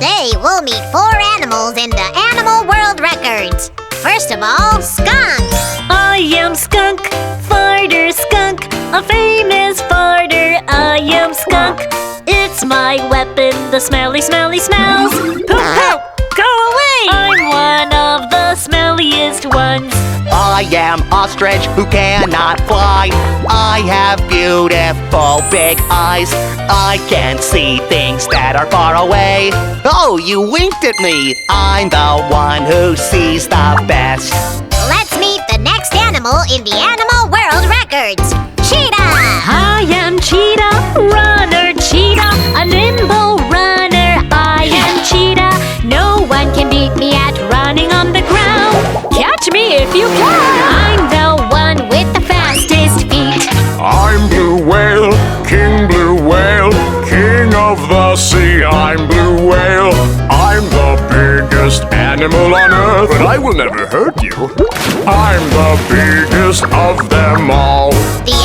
Today we'll meet 4 animals in the animal world records. First of all, Skunk. I am Skunk, farter skunk, a famous farter. I am Skunk. It's my weapon, the smelly smells. Poop, poop, go away! I'm one of the smelliest ones. I am Ostrich who cannot fly. I have beautiful big eyes. I can see things that are far away. Oh, you winked at me. I'm the one who sees the best. Let's meet the next animal in the animal world records. Cheetah. I am Cheetah, runner Cheetah, a nimble runner. I am Cheetah. No one can beat me at running on the ground. Catch me if you can. I'm the one with the fastest feet. I'm Blue Whale, King Blue Whale, King of the sea. I'm Blue Whale. I'm the biggest animal on earth, but I will never hurt you. I'm the biggest of them all. The